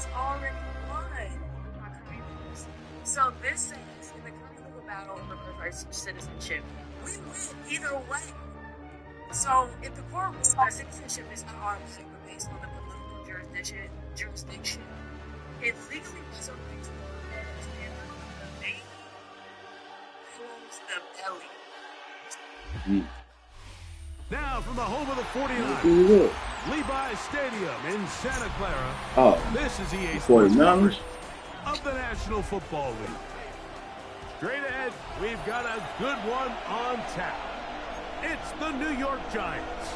It's already won by Curry Lewis. So this says in the Curry Legal battle of birthright citizenship, we win either way. So if the court rules that citizenship is not automatic but based on the political jurisdiction, it legally disobeys the standard of the baby pulls the belly. Now from the home of the 49ers, Levi's Stadium in Santa Clara. This is EA Sports coverage of the National Football League. Straight ahead, we've got a good one on tap. It's the New York Giants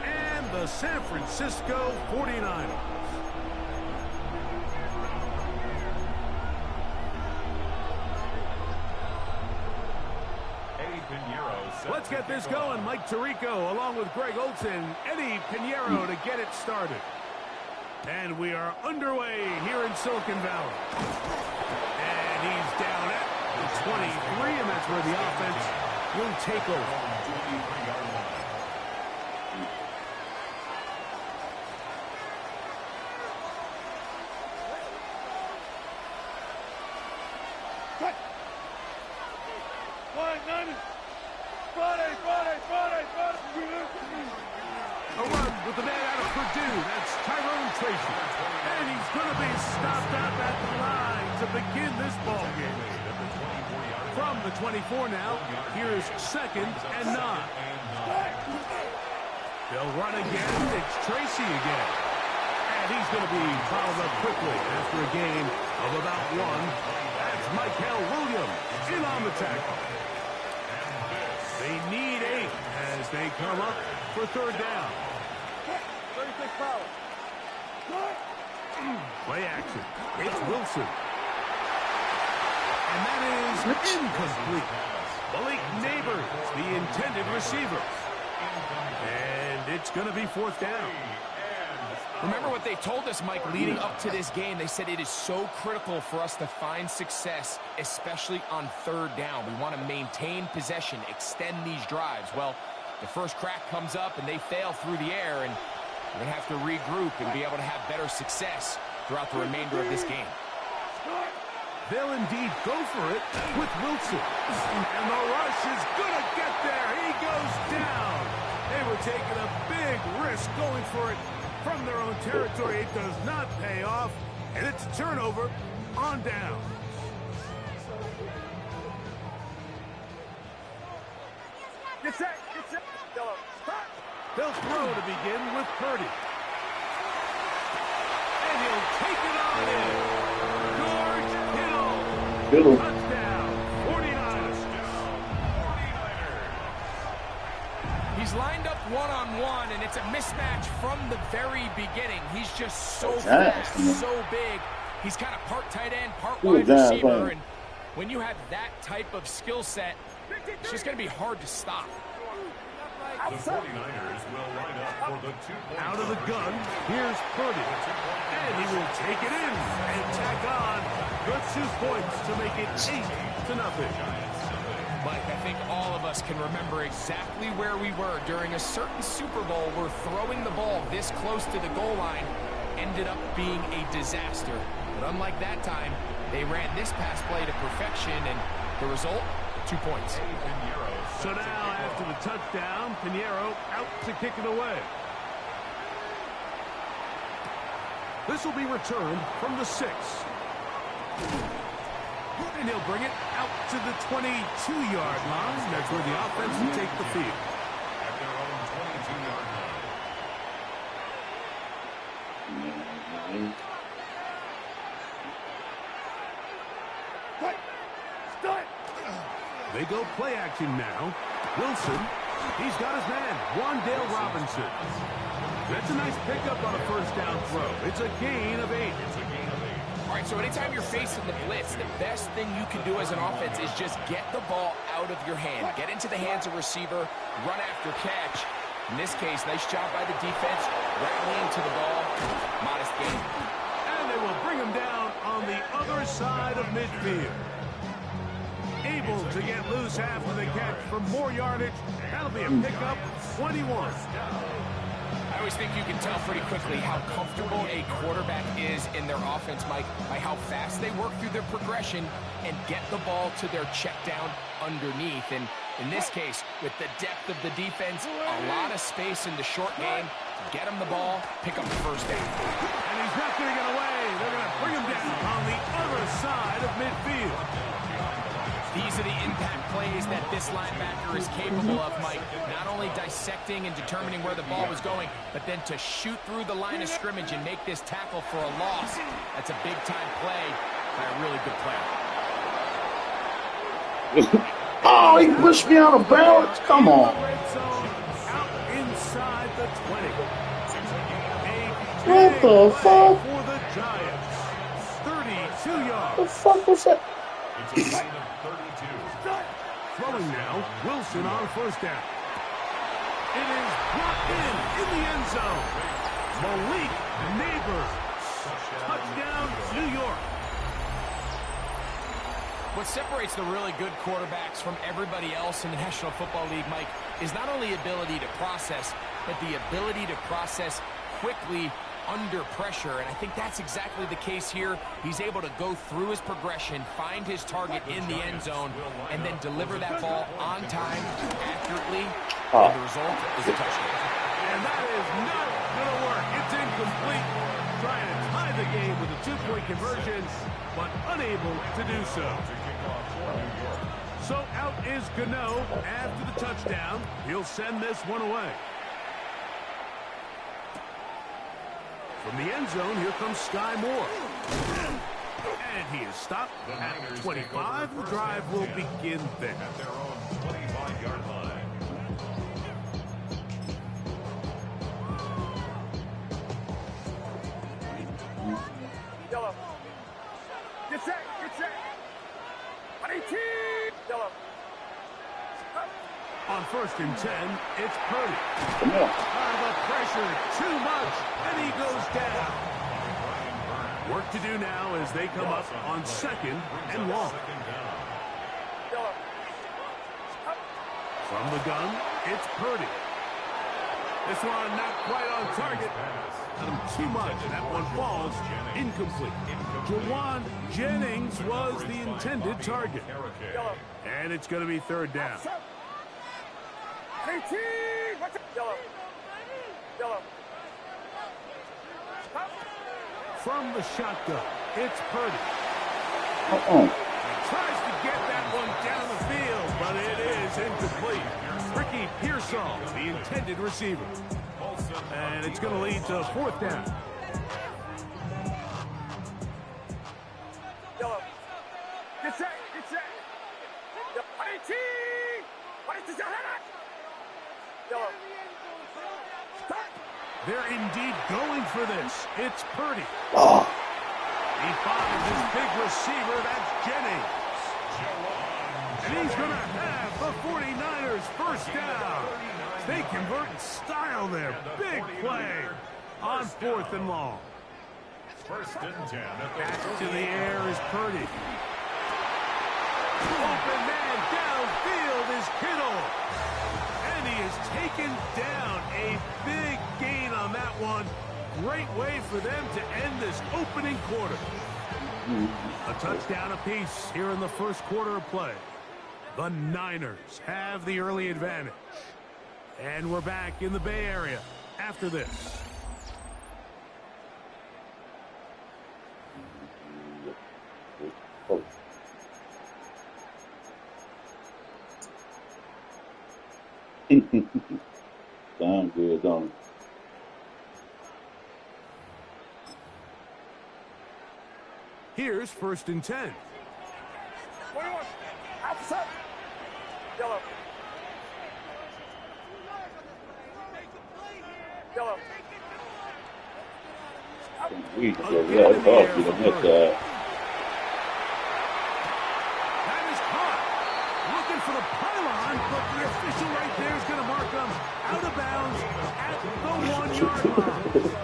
and the San Francisco 49ers. Let's get this going. Mike Tirico along with Greg Olson, Eddie Pinheiro to get it started. And we are underway here in Silicon Valley. And he's down at the 23, and that's where the offense will take over. A run with the man out of Purdue. That's Tyrone Tracy. And he's going to be stopped up at the line to begin this ball game. From the 24 now, here's 2nd and 9. They'll run again. It's Tracy again. And he's going to be fouled up quickly after a gain of about 1. That's Michael Williams in on the tackle. They need 8 as they come up for 3rd down. Play action. It's Wilson. And that is incomplete. Malik Neighbors, the intended receiver. And it's going to be 4th down. Remember what they told us, Mike, leading up to this game. They said it is so critical for us to find success, especially on 3rd down. We want to maintain possession, extend these drives. Well, the first crack comes up, and they fail through the air, and we're going to have to regroup and be able to have better success throughout the remainder of this game. They'll indeed go for it with Wilson. And the rush is going to get there. He goes down. They were taking a big risk going for it from their own territory. It does not pay off, and it's a turnover on down. Get set. They'll throw to begin with Purdy. And he'll take it on in. George Kittle. Touchdown, 49ers. He's lined up one-on-one, and it's a mismatch from the very beginning. He's just so fast, so big. He's kind of part tight end, part wide receiver, and when you have that type of skill set, it's just going to be hard to stop. The 49ers will line up for the 2-point. Out of the gun, here's Purdy. And he will take it in and tack on the 2 points to make it 8-0. Mike, I think all of us can remember exactly where we were during a certain Super Bowl where throwing the ball this close to the goal line ended up being a disaster. But unlike that time, they ran this pass play to perfection, and the result, 2 points. So now, after the touchdown, Pinheiro out to kick it away. This will be returned from the 6. And he'll bring it out to the 22-yard line. That's where the offense will take the field. At their own 22-yard line. They go play action now. Wilson, he's got his man, Wan'Dale Robinson. That's a nice pickup on a 1st down throw. It's a gain of 8. All right, so anytime you're facing the blitz, the best thing you can do as an offense is just get the ball out of your hand. Get into the hands of receiver, run after catch. In this case, nice job by the defense, rallying to the ball. Modest gain. And they will bring him down on the other side of midfield. Able to get loose after the catch for more yardage. That'll be a pickup, 21. always think you can tell pretty quickly how comfortable a quarterback is in their offense, Mike, by how fast they work through their progression and get the ball to their check down underneath. And in this case, with the depth of the defense, a lot of space in the short game, get him the ball, pick up the first down. And he's not going to get away. They're going to bring him down on the other side of midfield. These are the impact plays that this linebacker is capable of, Mike. Not only dissecting and determining where the ball was going, but then to shoot through the line of scrimmage and make this tackle for a loss. That's a big-time play by a really good player. Oh, he pushed me out of balance. Come on. Out inside the 20. What the fuck? For the Giants. 32 yards. What the fuck was that? Throwing now, Wilson on first down. It is brought in the end zone. Malik Neighbors. Touchdown, New York. What separates the really good quarterbacks from everybody else in the National Football League, Mike, is not only ability to process, but the ability to process quickly under pressure, and I think that's exactly the case here. He's able to go through his progression, find his target in the end zone, and then deliver that ball on time, accurately, and the result is a touchdown. And that is not going to work. It's incomplete. Trying to tie the game with a two-point conversion, but unable to do so. So out is Gano after the touchdown. He'll send this one away. From the end zone, here comes Sky Moore. And he is stopped at 25. The drive will begin there. At their own 25-yard line. Yellow. Get set. Get set. 18. Yellow. On first and 10, it's Purdy. Come on. The pressure, too much, and he goes down. Work to do now as they come up on second and long. From the gun, it's Purdy. This one not quite on target. Too much. That one falls incomplete. Jawan Jennings was the intended target. And it's going to be third down. 18. Yellow. Yellow. From the shotgun, it's Purdy. He tries to get that one down the field, but it is incomplete. Ricky Pearsall, the intended receiver. And it's going to lead to fourth down. Yellow. Get set. Get set. 18. What is this? Yellow. They're indeed going for this. It's Purdy. Oh. He finds his big receiver. That's Jennings. And he's going to have the 49ers first down. They convert in style there. Big play on fourth and long. First and 10. Back to the air is Purdy. Open man downfield is Kittle. And he is taken down. A big gain on that one. Great way for them to end this opening quarter. A touchdown apiece here in the first quarter of play. The Niners have the early advantage. And we're back in the Bay Area after this. Damn good, don't it? Here's first and 10. 21. Outside. Yellow. Yellow. We just go right off to the next side. That is caught. Looking for the pylon, but the official right there is going to mark them out of bounds at the 1 yard line.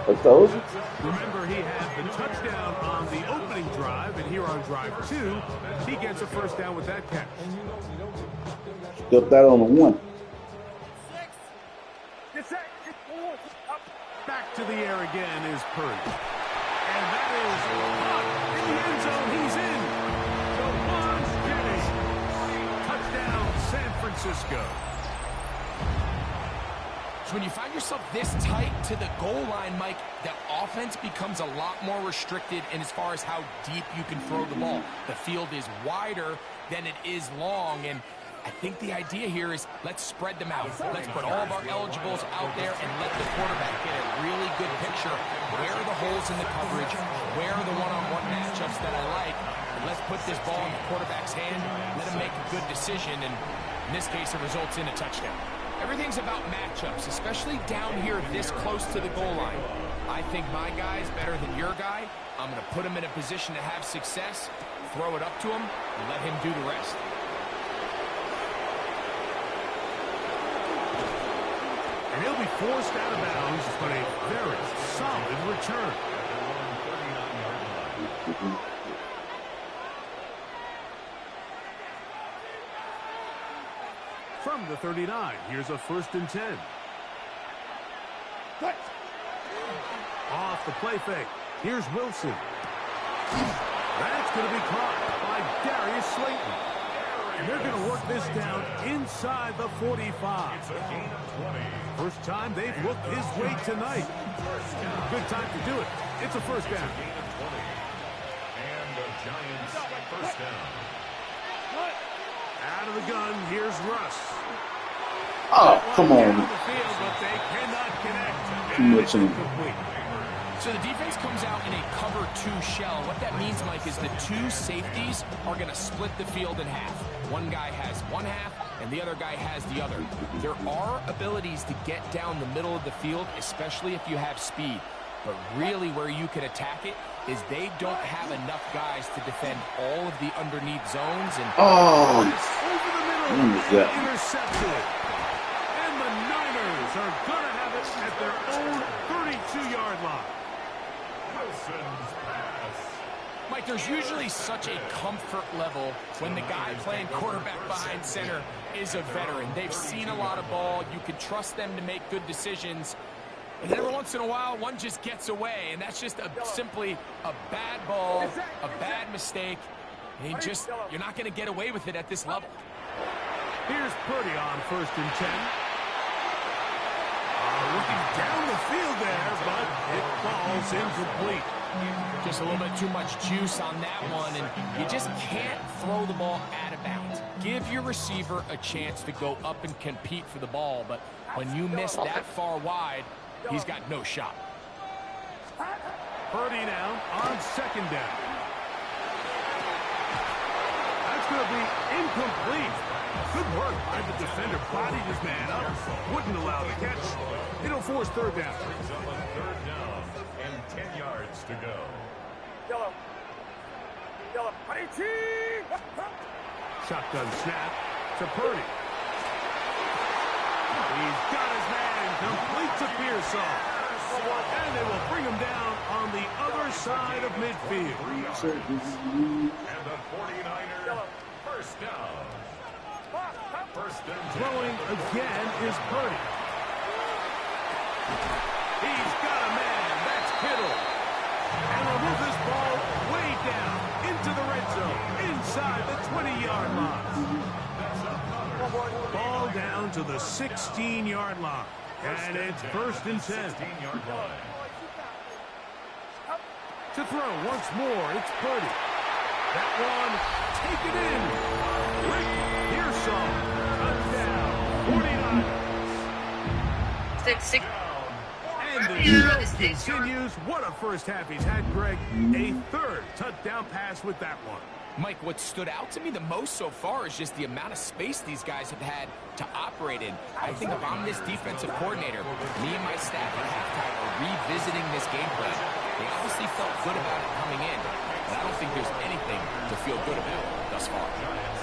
I told you. Remember, he had the touchdown on the opening drive, and here on drive 2, he gets a first down with that catch. Got that on the 1. Get set. Get forward. Up. Back to the air again is Purdy. And that is in the end zone. He's in. Jawan's Jennings. Touchdown, San Francisco. So when you find yourself this tight to the goal line, Mike, the offense becomes a lot more restricted in as far as how deep you can throw the ball. The field is wider than it is long, and I think the idea here is let's spread them out. Let's put all of our eligibles out there and let the quarterback get a really good picture. Where are the holes in the coverage? Where are the one-on-one matchups that I like? And let's put this ball in the quarterback's hand, let him make a good decision, and in this case, it results in a touchdown. Everything's about matchups, especially down here this close to the goal line. I think my guy's better than your guy. I'm going to put him in a position to have success, throw it up to him, and let him do the rest. And he'll be forced out of bounds, but a very solid return. From the 39, here's a 1st and 10. Off the play fake. Here's Wilson. That's going to be caught by Darius Slayton. And they're going to work this down inside the 45. First time they've looked his way tonight. Good time to do it. It's a 1st down. And the Giants first down. Out of the gun, here's Russ. Oh, come on. Field, but they cannot connect. Too much in. So the defense comes out in a cover 2 shell. What that means, Mike, is the 2 safeties are going to split the field in half. One guy has one half, and the other guy has the other. There are abilities to get down the middle of the field, especially if you have speed. But really where you can attack it is they don't have enough guys to defend all of the underneath zones. And over the middle, intercepted. And the Niners are going to have it at their own 32-yard line. Wilson's pass. Mike, there's usually such a comfort level when the guy playing quarterback behind center is a veteran. They've seen a lot of ball. You can trust them to make good decisions. And every once in a while, one just gets away, and that's just simply a bad ball, a bad mistake. And you're not going to get away with it at this level. Here's Purdy on 1st and 10. Looking down the field there, but it falls incomplete. Just a little bit too much juice on that one, and you just can't throw the ball out of bounds. Give your receiver a chance to go up and compete for the ball, but when you miss that far wide, he's got no shot. Purdy now on 2nd down. That's going to be incomplete. Good work by the defender. Bodied his man up. Wouldn't allow the catch. It'll force 3rd down. 3rd down and 10 yards to go. Yellow. Yellow. Shotgun snap to Purdy. He's got his man complete to Pearsall. And they will bring him down on the other side of midfield. And the 49ers first down. First and 10. Throwing again is Purdy. He's got a man. That's Kittle. And they'll move this ball way down into the red zone, inside the 20-yard line. Ball down to the 16-yard line. And it's 1st and 10. 16-yard line. To throw once more, it's Purdy. That one, take it in. Rick Pearsall, touchdown, 49ers. 6. And the show continues. What a first half he's had, Greg. A 3rd touchdown pass with that one. Mike, what stood out to me the most so far is just the amount of space these guys have had to operate in. I think if I'm this defensive coordinator, me and my staff at halftime are revisiting this game plan. They obviously felt good about it coming in, but I don't think there's anything to feel good about thus far.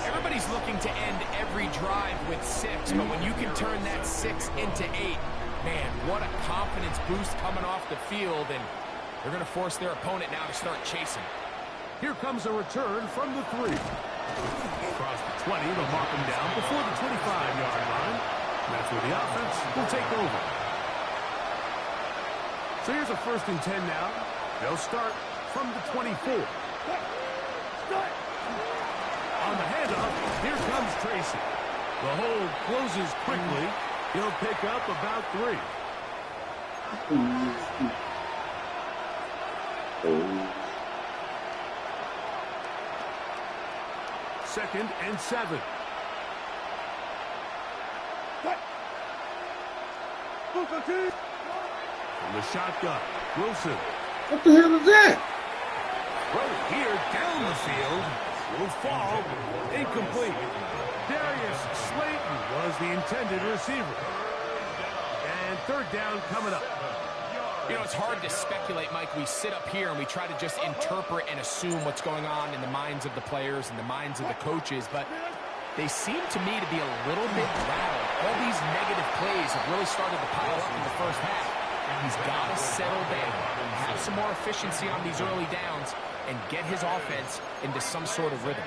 Everybody's looking to end every drive with 6, but when you can turn that 6 into 8, man, what a confidence boost coming off the field, and they're going to force their opponent now to start chasing. Here comes a return from the 3. Across the 20, they'll mark him down before the 25-yard line. That's where the offense will take over. So here's a 1st and 10 now. They'll start from the 24. On the handoff, here comes Tracy. The hole closes quickly. He'll pick up about 3. Second and 7. From the shotgun, Wilson. What the hell is that? Right here down the field will fall incomplete. Darius Slayton was the intended receiver. And 3rd down coming up. You know, it's hard to speculate, Mike. We sit up here and we try to just interpret and assume what's going on in the minds of the players and the minds of the coaches, but they seem to me to be a little bit rattled. All these negative plays have really started to pile up in the first half. He's got to settle down, have some more efficiency on these early downs, and get his offense into some sort of rhythm.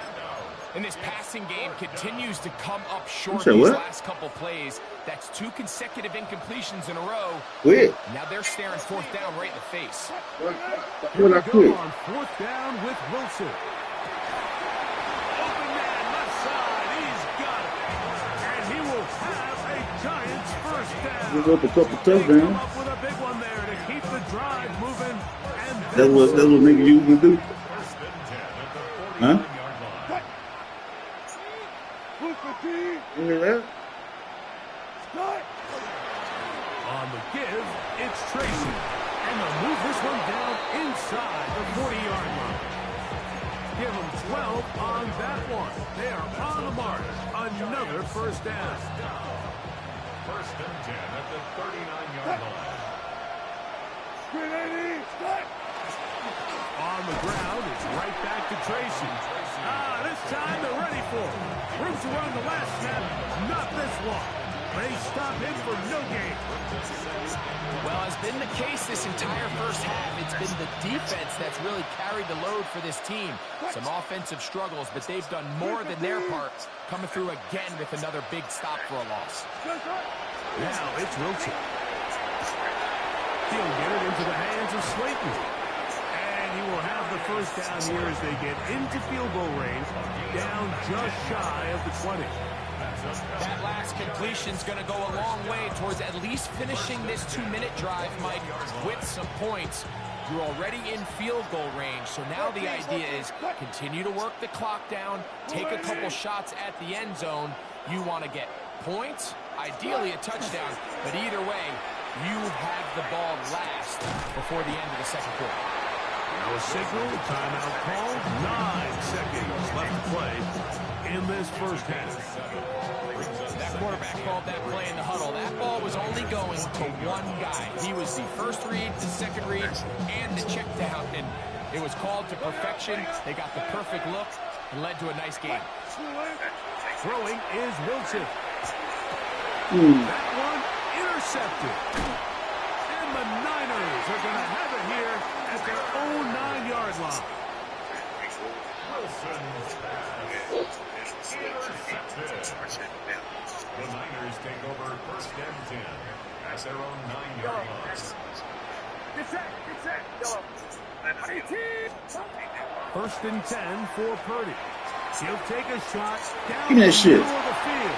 And this passing game continues to come up short these last couple plays. That's 2 consecutive incompletions in a row. Quit. Now they're staring 4th down right in the face. Here we go on 4th down with Wilson. Open man, left side. He's got it. And he will have a Giants 1st down. Give up a couple touchdowns. Up with a big one there to keep the drive moving. And that's what niggas usually do. Huh? On the give, it's Tracy. And they'll move this one down inside the 40-yard line. Give them 12 on that one. They are on the mark. Another 1st down. 1st and 10 at the 39-yard line. On the ground, it's right back to Tracy. This time they're ready for it. Room to run the last snap, not this one. They stop him for no gain. Well, as been the case this entire first half, it's been the defense that's really carried the load for this team. Some offensive struggles, but they've done more than their part, coming through again with another big stop for a loss. Now it's Wilson. He'll get it into the hands of Slayton. And he will have the 1st down here as they get into field goal range, down just shy of the 20. That last completion's going to go a long way towards at least finishing this 2-minute drive, Mike, with some points. You're already in field goal range, so now the idea is continue to work the clock down, take a couple shots at the end zone. You want to get points, ideally a touchdown, but either way, you have the ball last before the end of the 2nd quarter. Now a signal, timeout called, 9 seconds left to play in this 1st half. That quarterback called that play in the huddle. That ball was only going to one guy. He was the 1st read, the 2nd read, and the check down. And it was called to perfection. They got the perfect look and led to a nice game. Throwing is Wilson. That one intercepted. And the Niners are going to have it here at their own 9-yard line. The Niners take over 1st and 10 at their own 9-yard line. Get set. Yellow. 1st and 10 for Purdy. He'll take a shot down Give me that shit. the middle of the field.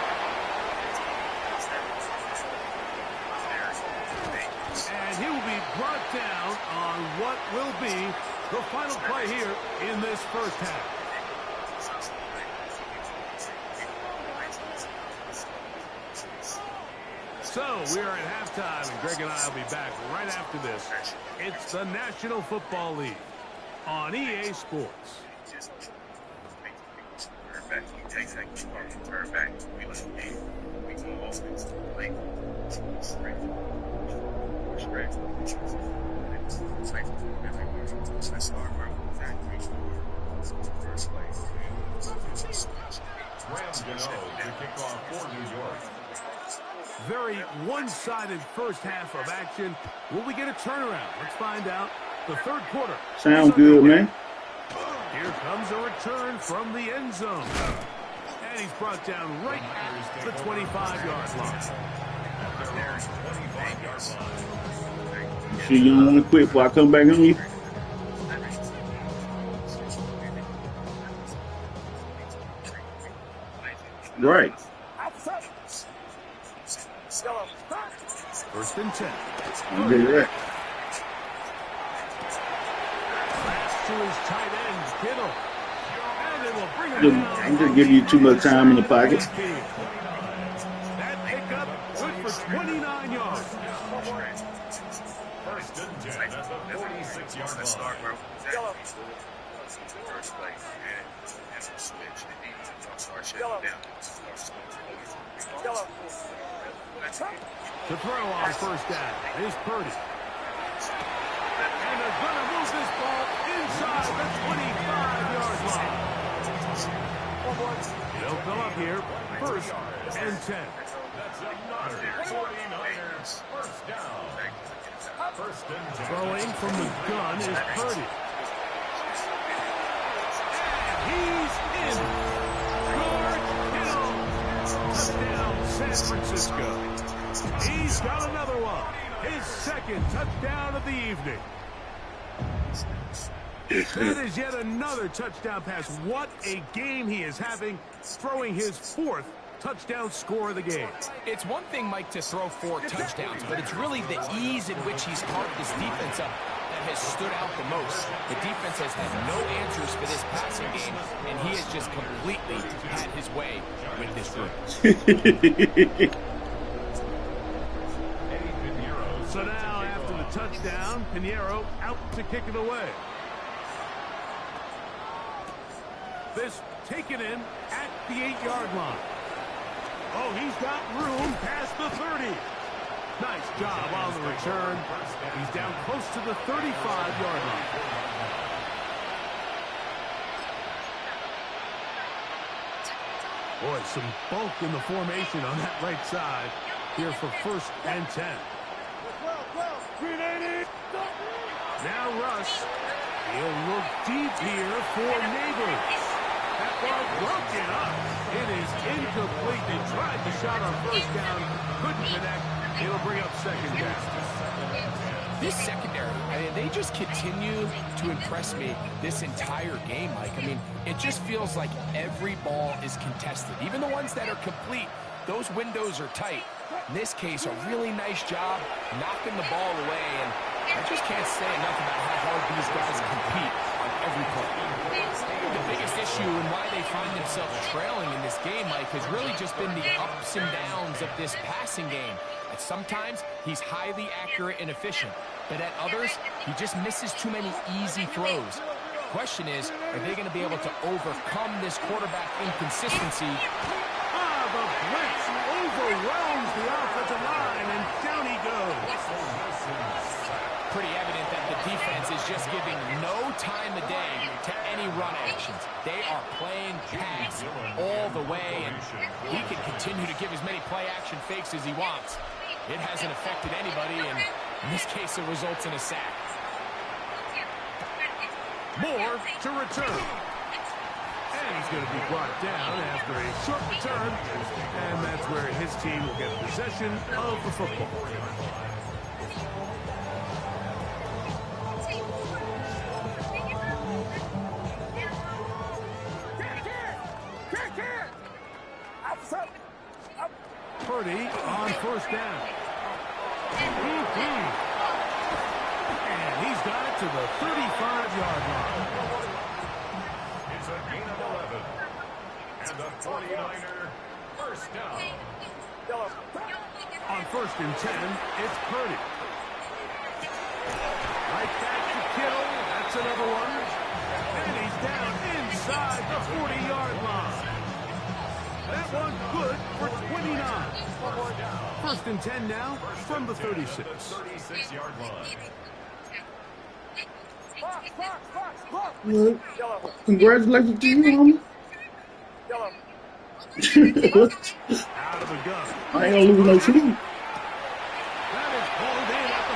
And he will be brought down on what will be the final play here in this 1st half. So we are at halftime, and Greg and I will be back right after this. It's the National Football League on EA Sports. Very one-sided 1st half of action. Will we get a turnaround? Let's find out. The 3rd quarter. Sound good, man. Here comes a return from the end zone. And he's brought down right at the 25-yard line. Sure you don't want to quit before I come back on you? Right. First and 10. I'll get that. Pass to his tight end, Kittle. And it will bring him down. I'm just giving you too much time in the pocket. That pickup good for 29 yards. First and 10 at the 46-yard line. To throw on first down is Purdy. And they're going to move this ball inside the 25-yard line. They'll come up here, first and 10. That's another 49ers first down. First and 10. Throwing from the gun is Purdy. And he's in. George Kittle. Touchdown, San Francisco. He's got another one. His second touchdown of the evening. That is yet another touchdown pass. What a game he is having, throwing his fourth touchdown score of the game. It's one thing, Mike, to throw 4 touchdowns, but it's really the ease in which he's carved this defense up that has stood out the most. The defense has had no answers for this passing game, and he has just completely had his way with this group. So now, after the touchdown, Pinheiro out to kick it away. This taken in at the 8-yard line. Oh, he's got room past the 30. Nice job on the return. He's down close to the 35-yard line. Boy, some bulk in the formation on that right side here for first and 10. Now Russ. He'll look deep here for Neighbors. That ball broken up. It is incomplete. They tried the shot on first down. Couldn't connect. It'll bring up second down. This secondary, I mean, they just continue to impress me this entire game, Mike. I mean, it just feels like every ball is contested. Even the ones that are complete, those windows are tight. In this case, a really nice job knocking the ball away, and I just can't say enough about how hard these guys compete on every play. The biggest issue and why they find themselves trailing in this game, Mike, has really just been the ups and downs of this passing game. At sometimes, he's highly accurate and efficient, but at others, he just misses too many easy throws. The question is, are they going to be able to overcome this quarterback inconsistency? The blitz overwhelms the offensive line, and down he goes. Pretty evident that the defense is just giving no time of day to any run actions. They are playing pass all the way, and he can continue to give as many play-action fakes as he wants. It hasn't affected anybody, and in this case, it results in a sack. Moore to return. And he's going to be brought down after a short return, and that's where his team will get possession of the football. Purdy on first down. And he's got it to the 35-yard line. It's a gain of 11. And the 49er first down. On first and 10, it's Purdy. Right back to Kittle. That's another one. And he's down inside the 40-yard line. That one good for 29. First and 10 now from the 36. 36-yard line. Well, congratulations to you, homie. Out of the gun. I ain't gonna lose no sleep.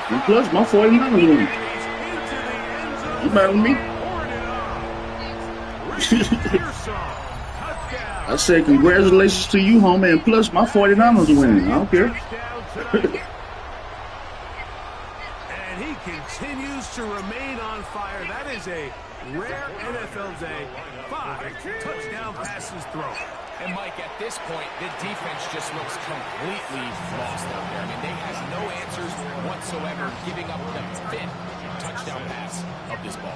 And plus, my 49ers win. You mad with me? I said congratulations to you, homie, and plus my 49ers winning. I don't care. And he continues to remain on fire. That is a rare NFL day. 5 touchdown passes thrown. And Mike, at this point, the defense just looks completely lost out there. I mean, they have no answers whatsoever, giving up the 5th touchdown pass of this ball.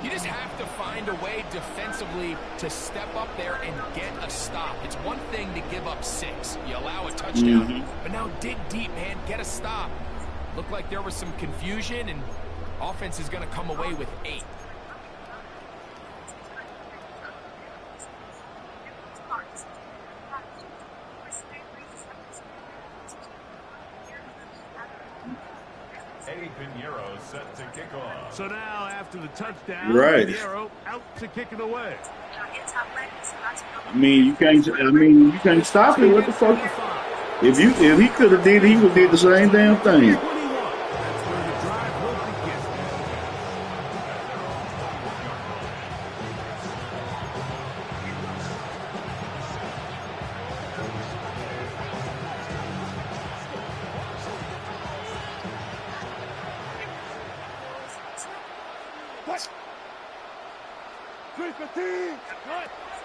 You just have to find a way defensively to step up there and get a stop. It's one thing to give up 6. You allow a touchdown, but now dig deep, man. Get a stop. Looked like there was some confusion, and offense is going to come away with 8. Set to kick off. So now, after the touchdown, Pinheiro out to kick it away. I mean, you can't stop it. What the fuck? If he could have did, he would did the same damn thing.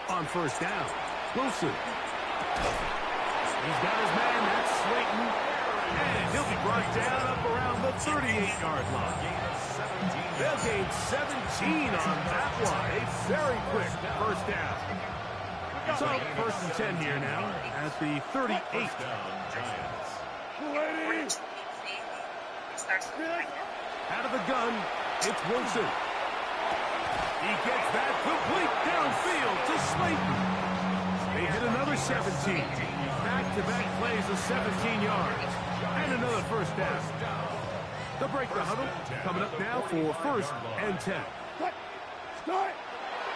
On first down, Wilson. He's got his man, that's Slayton. And he'll be brought down up around the 38-yard line. They'll gain 17 on that one. A very quick first down. So, first and 10 here now at the 38. Out of the gun, it's Wilson. He gets that complete downfield to Slayton. They hit another 17. Back-to-back plays of 17 yards. And another first down. They'll break the huddle. Coming up now for first and 10.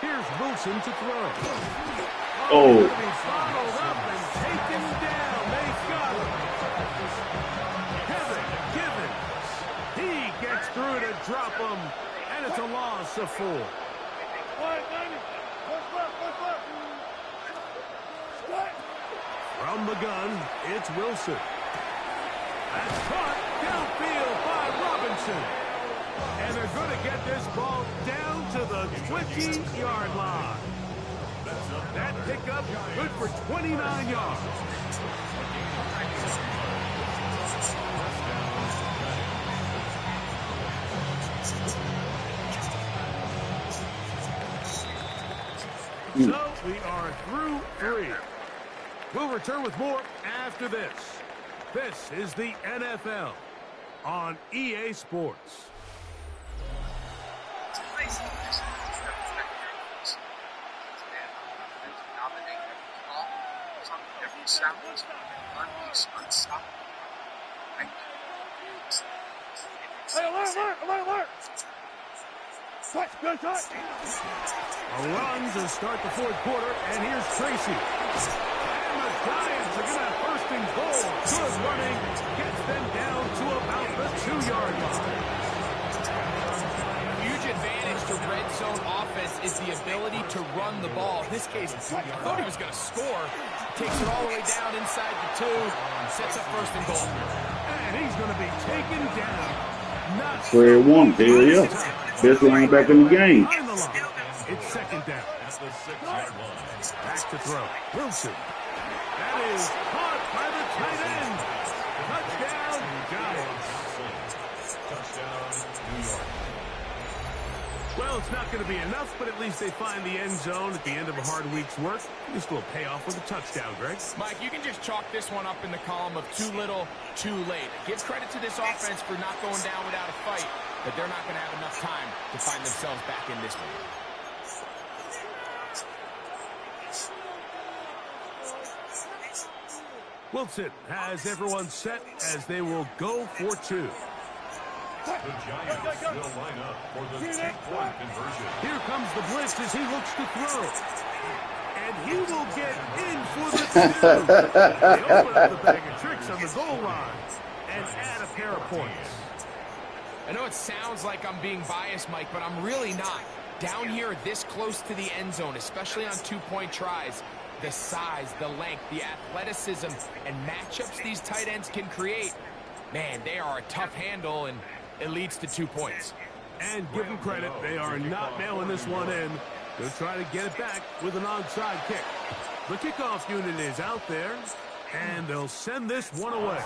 Here's Wilson to throw. Oh. Followed up and taken down. They got him. Kevin Givens. He gets through to drop him. And it's a loss of 4. From the gun, it's Wilson. That's caught downfield by Robinson. And they're going to get this ball down to the 20-yard line. That pickup good for 29 yards. So we are through 3. We'll return with more after this. This is the NFL on EA Sports. Alert! Good touch. A run to start the 4th quarter, and here's Tracy. And the Giants are going to have first and goal. Good running gets them down to about the 2-yard line. Huge advantage to red zone offense is the ability to run the ball. In this case, I thought he was going to score. Takes it all the way down inside the 2 and sets up first and goal. And he's going to be taken down. Not Where it won't, there he is. Best linebacker in the game. It's second down. Back to throw. Wilson. That is caught by the tight end. Touchdown, Giants. Touchdown, New York. Well, it's not going to be enough, but at least they find the end zone at the end of a hard week's work. This will pay off with a touchdown, Greg. Mike, you can just chalk this one up in the column of too little, too late. Give credit to this offense for not going down without a fight, but they're not going to have enough time to find themselves back in this one. Wilson has everyone set as they will go for 2. The Giants will line up for the 2-point conversion. Here comes the blitz as he looks to throw. And he will get in for the 2. They open up the bag of tricks on the goal line and add a pair of points. I know it sounds like I'm being biased, Mike, but I'm really not. Down here this close to the end zone, especially on 2-point tries, the size, the length, the athleticism, and matchups these tight ends can create, man, they are a tough handle, and It leads to 2 points. And give them credit, they are not mailing this one in. They'll try to get it back with an onside kick. The kickoff unit is out there, and they'll send this one away.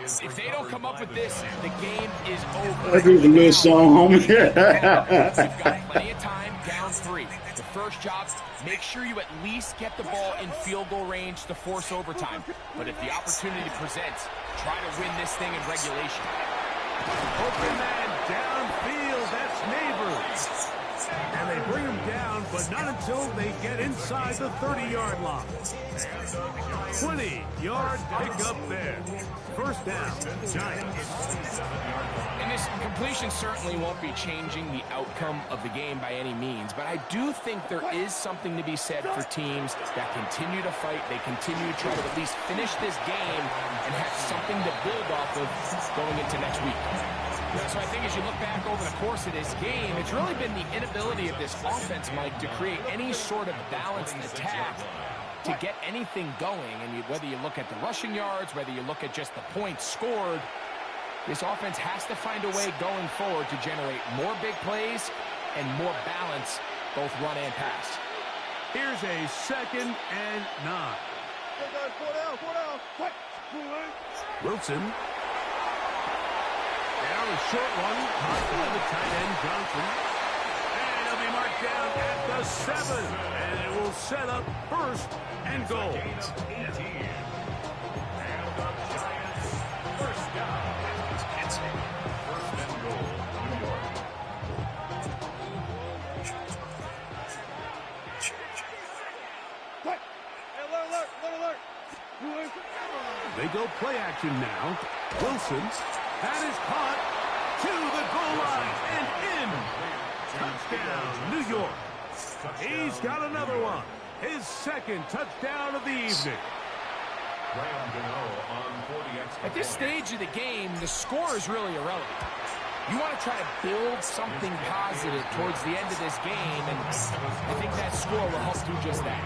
If they don't come up with this, the game is over. That is a good song, homie. You've got plenty of time, down 3. The first job, make sure you at least get the ball in field goal range to force overtime. But if the opportunity presents, try to win this thing in regulation. Open man downfield, that's Neighbors. And they bring him down, but not until they get inside the 30-yard line. 20-yard pickup there. First down, Giants. And this completion certainly won't be changing the outcome of the game by any means, but I do think there is something to be said for teams that continue to fight. They continue to try to at least finish this game and have something to build off of going into next week. So I think as you look back over the course of this game, it's really been the inability of this offense, Mike, to create any sort of balanced attack to get anything going. And whether you look at the rushing yards, whether you look at just the points scored, this offense has to find a way going forward to generate more big plays and more balance, both run and pass. Here's a 2nd and 9. Wilson. Now a short one, caught by the tight end Johnson. And it'll be marked down at the 7. And it will set up 1st and goal. They go play action now. Wilson. That is caught to the goal line and in. Touchdown, New York. He's got another one. His 2nd touchdown of the evening. At this stage of the game, the score is really irrelevant. You want to try to build something positive towards the end of this game, and I think that score will help do just that.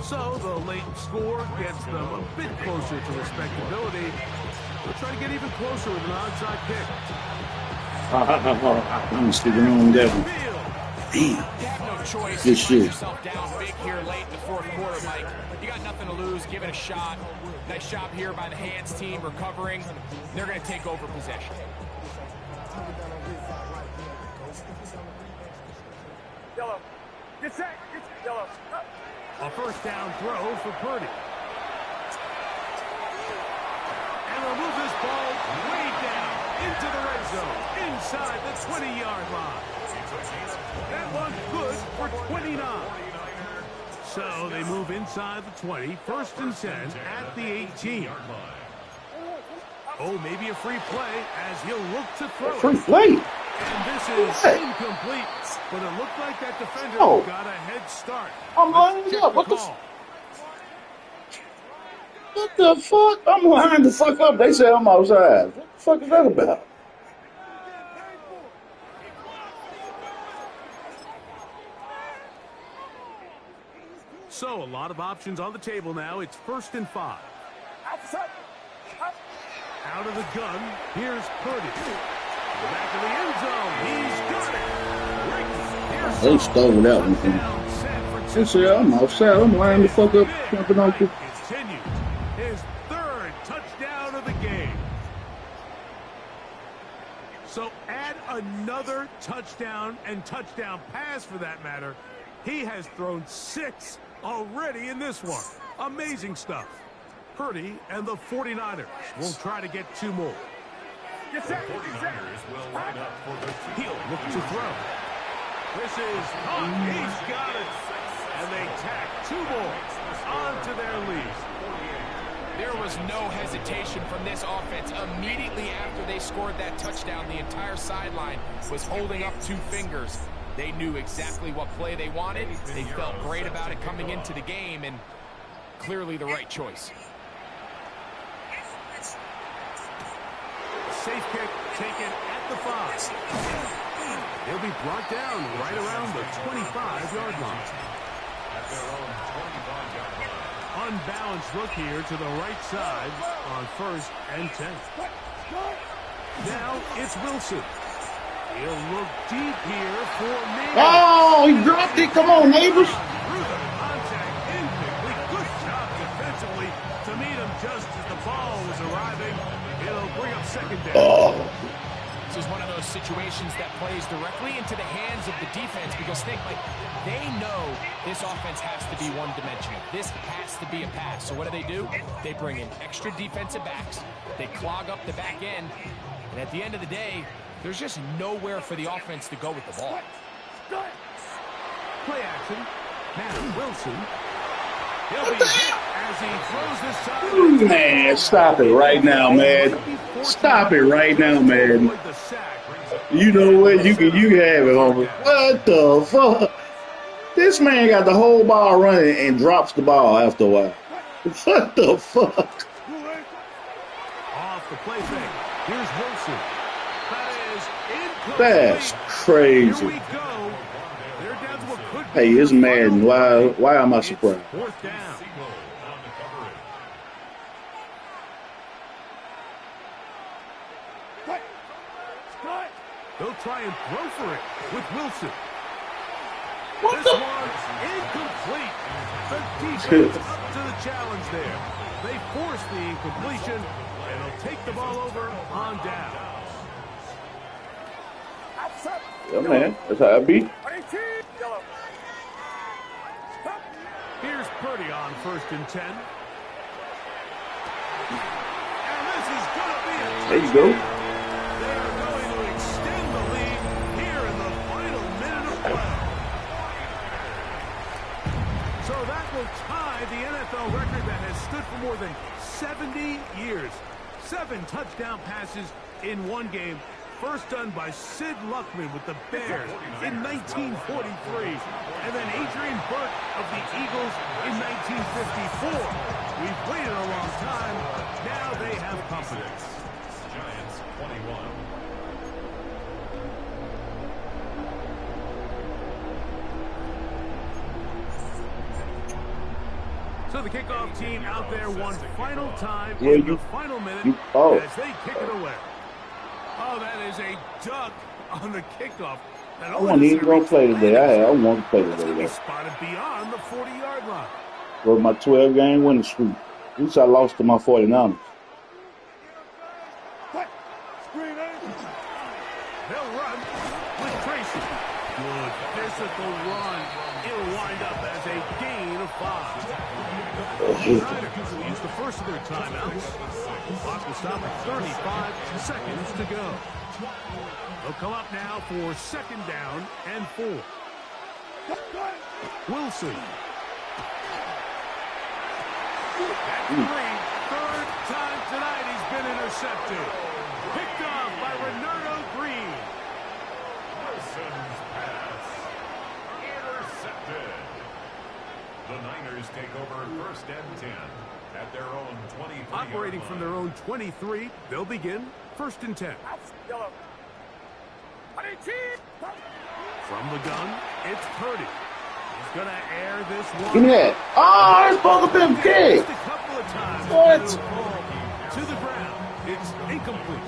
So the late score gets them a bit closer to respectability. They'll try to get even closer with an onside kick. I'm sticking on that one. Damn. You have no choice. Good shit. Yourself down big here late in the 4th quarter, Mike. You got nothing to lose. Give it a shot. Nice job here by the hands team recovering. They're going to take over possession. Yellow. Get set. Yellow. A first down throw for Purdy. And they'll move this ball way down into the red zone, inside the 20-yard line. That one's good for 29. So they move inside the 20, 1st and 10 at the 18. Oh, maybe a free play as he'll look to throw. Free play? And this is incomplete, but it looked like that defender got a head start. I'm lining up. What the fuck? I'm lining the fuck up. They say I'm outside. What the fuck is that about? So a lot of options on the table now. It's 1st and 5. Out of the gun, here's Purdy. Back of the end zone. He's got it. They stole that one from me. They say I'm outside. I'm lining the fuck up. Jumping on you. Continues his 3rd touchdown of the game. So add another touchdown and touchdown pass for that matter. He has thrown 6 already in this one. Amazing stuff. Purdy and the 49ers will try to get 2 more. The 49ers will line up for the He'll look to throw. This is he's got it. And they tack 2 more onto their lead. There was no hesitation from this offense. Immediately after they scored that touchdown, the entire sideline was holding up 2 fingers. They knew exactly what play they wanted. They felt great about it coming into the game, and clearly the right choice. Safe kick taken at the 5. He'll be brought down right around the 25-yard line. at their own 25-yard line. unbalanced look here to the right side on 1st and 10. Now it's Wilson. He'll look deep here for Neighbors. Oh, he dropped it. Come on, Neighbors. Through the contact, incomplete. Good job defensively to meet him just as the ball was arriving. It'll bring up 2nd down. Oh. This is one of those situations that plays directly into the hands of the defense because they know this offense has to be one-dimensional. This has to be a pass. So what do? They bring in extra defensive backs. They clog up the back end. And at the end of the day, there's just nowhere for the offense to go with the ball. Play action. Now Wilson. He'll be hit as he throws this side. Man, stop it right now, man. Stop it right now, man. You know what? You can have it, homie. What the fuck? This man got the whole ball running and drops the ball after a while. What the fuck? Off the play fake. Here's Wilson. That's crazy. Hey, it's Madden. Why am I surprised? 4th down. They'll try and throw for it with Wilson. This one's incomplete. The defense up to the challenge there. They force the incompletion, and they'll take the ball over on down. Yeah, man. That's how I beat. Here's Purdy on 1st and 10. And this is going to be a There you go. They are going to extend the lead here in the final minute of play. So that will tie the NFL record that has stood for more than 70 years. 7 touchdown passes in one game. First done by Sid Luckman with the Bears in 1943. And then Adrian Burt of the Eagles in 1954. We've waited a long time. Now they have confidence. Giants 21. So the kickoff team out there one final time Yeah, in the final minute as they kick it away. Oh, that is a duck on the kickoff. I wasn't even going to play today. I want to play today. Be spotted beyond the 40-yard line. For my 12-game winning streak. At least I lost to my 49ers. They'll run with Tracy. Good physical run. It'll wind up as a gain of 5. Riders will use the first of their timeouts. Clock will stop at 35 seconds to go. They'll come up now for 2nd down and 4. Wilson. That's 3. 3rd time tonight he's been intercepted. Picked off by Renardo Green. Wilson's pass intercepted. The Niners take over 1st and 10 at their own 23. Operating from their own 23, they'll begin 1st and 10. From the gun, it's Purdy. He's going to air this one. Give me that. Oh, there's both of them kids. A couple of times. What? To the ground. It's incomplete.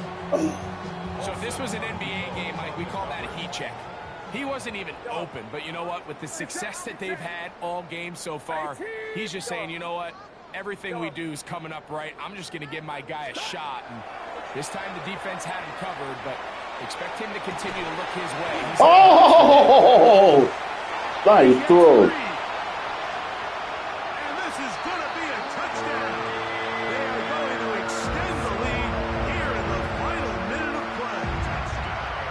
So if this was an NBA game, Mike, we call that a heat check. He wasn't even open, but you know what? With the success that they've had all game so far, he's just saying, you know what? Everything we do is coming up right. I'm just going to give my guy a shot. And this time the defense had him covered, but expect him to continue to look his way. Oh! Nice throw. And this is going to be a touchdown.